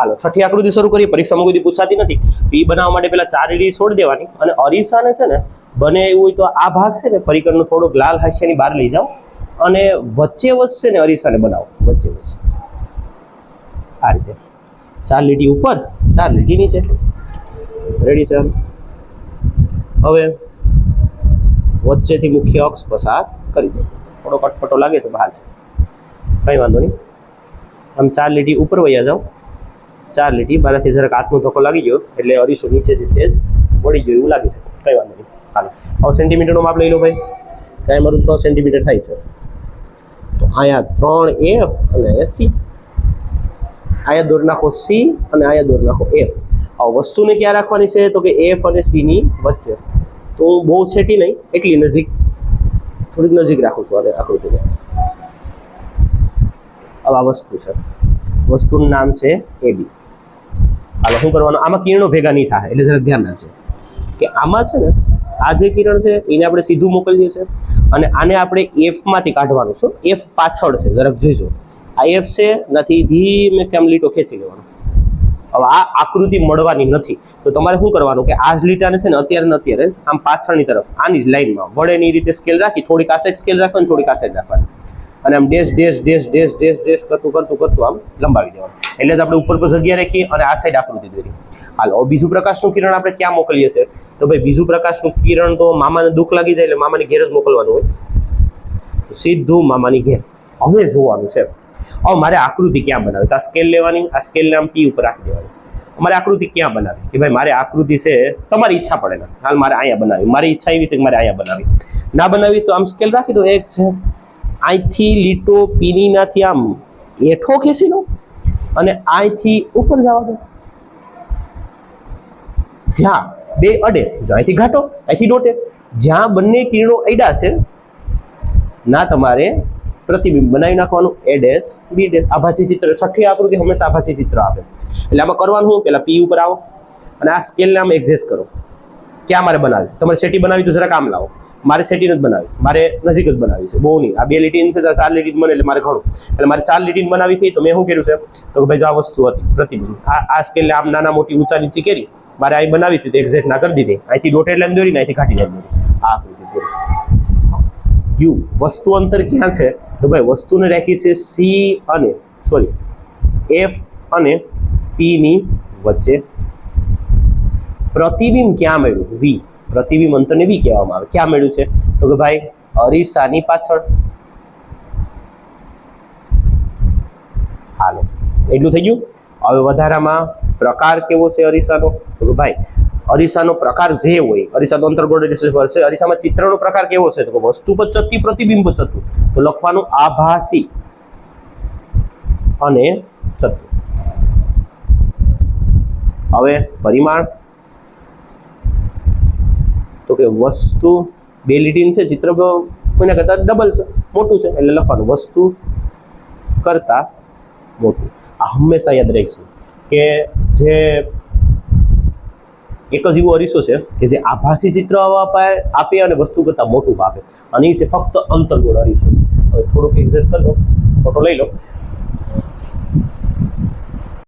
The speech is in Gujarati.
હાલો છઠ્ઠી આકૃતિ શરૂ કરીએ. પરીક્ષામાં કોઈ પૂછાતી નથી. પી બનાવવા માટે પહેલા 4 લીટી છોડી દેવાની અને અરીસાને છે ને બને એવું હોય તો આ ભાગ છે ને પરિકરનો થોડોક લાલ હાસ્યની બહાર લઈ જાઓ અને વચ્ચે વચ્ચે ને અરીસાને બનાવો. વચ્ચે વચ્ચે આ રીતે 4 લીટી ઉપર 4 લીટી નીચે. રેડી છે? હવે વચ્ચેથી મુખ્ય અક્ષ પસાર કરી દો. થોડો કટપટો લાગે છે બહાર છે, કંઈ વાંધો નહીં. આમ 4 લીટી ઉપર વયા જાઓ. 4 લીટી બારાથી જરાક હાથનો ધક્કો લાગી ગયો એટલે અરીસો નીચેથી છે વળી ગયો એવું લાગે છે, કંઈ વાંધો નહીં. હાલો હવે સેન્ટીમીટરનો માપ લઈ લો ભાઈ. ત્યાં મારું 6 સેન્ટીમીટર થાય છે. તો અહીંયા 3F અને અહીંયા C. અહીંયા દોર નાખો C અને અહીંયા દોર નાખો F. હવે વસ્તુને ક્યાં રાખવાની છે તો કે F અને C ની વચ્ચે. તો હું બહુ છેટી નહીં, એટલી નજીક, થોડીક નજીક રાખું છું હવે આકૃતિને. હવે આ વસ્તુ છે, વસ્તુનું નામ છે AB. હાલો શું કરવાનું, આમાં કિરણો ભેગા નહીં થાય એટલે જરાક ધ્યાન રાખજો કે આમાં છે ને આ જે કિરણ છે એને આપણે સીધું મોકલીએ છીએ અને આને આપણે Fમાંથી કાઢવાનું છે. F પાછળ છે, જરાક જોઈજો. આ F છે, નથી ધીમે તેમ લીટો ખેંચી લેવાનો. હવે આ આકૃતિ મળવાની નથી તો તમારે શું કરવાનું કે આ જ લીટાને છે ને અત્યારે આમ પાછળની તરફ આની જ લાઈનમાં વળેની રીતે સ્કેલ રાખી, થોડીક આ સાઈડ સ્કેલ રાખવાની, થોડીક આ સાઈડ રાખવાની અને આમ dash dash dash dash dash dash કરતું આમ લંબાવી દેવાનું. એટલે જ આપણે ઉપર પર જગ્યા રાખીએ અને આ સાઈડ આકૃતિ દોરી. હાલો બીજું પ્રકાશનું કિરણ આપણે ક્યાં મોકલીએ છીએ તો ભાઈ બીજું પ્રકાશનું કિરણ તો મામાને દુઃખ લાગી જાય એટલે મામાની ઘેર જ મોકલવાનું હોય. તો સીધું મામાની ઘેર. હવે જોવાનું છે હવે મારે આકૃતિ ક્યાં બનાવી. તો આ સ્કેલ લેવાની, આ સ્કેલને આમ P ઉપર રાખી દેવાની. મારે આકૃતિ ક્યાં બનાવી કે ભાઈ મારે આકૃતિ છે તમારી ઈચ્છા પડે ને હાલ મારે અહીંયા બનાવી, મારી ઈચ્છા એવી છે કે મારે અહીંયા બનાવી. ના બનાવી તો આમ સ્કેલ રાખી દો. એક છે અહીંથી લીટો પીની નાથી આમ એઠો ખેંચી લો અને અહીંથી ઉપર જવા દો. જ્યાં બે અડે જો અહીંથી ઘાટો, અહીંથી ડોટે. જ્યાં બંને કિરણો અડ્યા છે ના તમારે પ્રતિબિંબ બનાવી નાખવાનું. A dash B dash. આભાસી ચિત્ર, છઠ્ઠી આકૃતિ હંમેશા આભાસી ચિત્ર આપે એટલે આમાં કરવાનું શું, પેલા P ઉપર આવો અને આ સ્કેલને આમ એડજસ્ટ કરો. ક્યાં મારે બનાવી, તમારે સેટી બનાવી તો જરાક આમ લાવો. મારે સેટી નથી બનાવી, મારે નજીક જ બનાવી છે, બહુ નહીં. આ 2 લીટી છે, 4 લીટી બને એટલે મારે ઘણું. એટલે મારે 4 લીટી બનાવી હતી તો મેં શું કર્યું છે તો ભાઈ જો આ વસ્તુ હતી પ્રતિબિંબ, આ સ્કેલને આમ નાના મોટી ઊંચા નીચી કરી મારે અહીં બનાવી હતી તો એક્ઝેક્ટ ના કરી દીધી. અહીંથી ડોટેડ લાઈન દોરી ને અહીંથી ઘાટી લાઈન દોરી. આ આકૃતિ દોરી. યુ વસ્તુ અંતર ક્યાં છે તો ભાઈ વસ્તુને રાખી છે F અને P ની વચ્ચે. પ્રતિબિંબ ક્યાં મળ્યું? V. પ્રતિબિંબ અંતરને V કહેવામાં આવે. ક્યાં મળ્યું છે તો કે ભાઈ અરીસાની પાછળ. હાલો એટલું થઈ ગયું. હવે વધારામાં પ્રકાર કેવો છે અરીસાનો તો કે ભાઈ અરીસાનો પ્રકાર જે હોય, અરીસા તો અંતર્ગોળ છે. અરીસામાં ચિત્રનો પ્રકાર કેવો છે તો કે વસ્તુ પદ્ધતિ, પ્રતિબિંબ પદ્ધતિ. તો લખવાનું આભાસી અને ચતુર. હવે પરિમાણ તો કે વસ્તુ 2 લીટી છે, ચિત્ર કોઈના કરતા ડબલ છે, મોટું છે એટલે લખવાનું વસ્તુ કરતા મોટું. આ હંમેશા યાદ રાખજો કે જે એક જ એવો અરીસો છે કે જે આભાસી ચિત્ર આપે અને વસ્તુ કરતાં મોટું આપે અને એ છે ફક્ત અંતર્ગોળ અરીસો. હવે થોડુંક એડજસ્ટ કરી દો, ફોટો લઈ લો.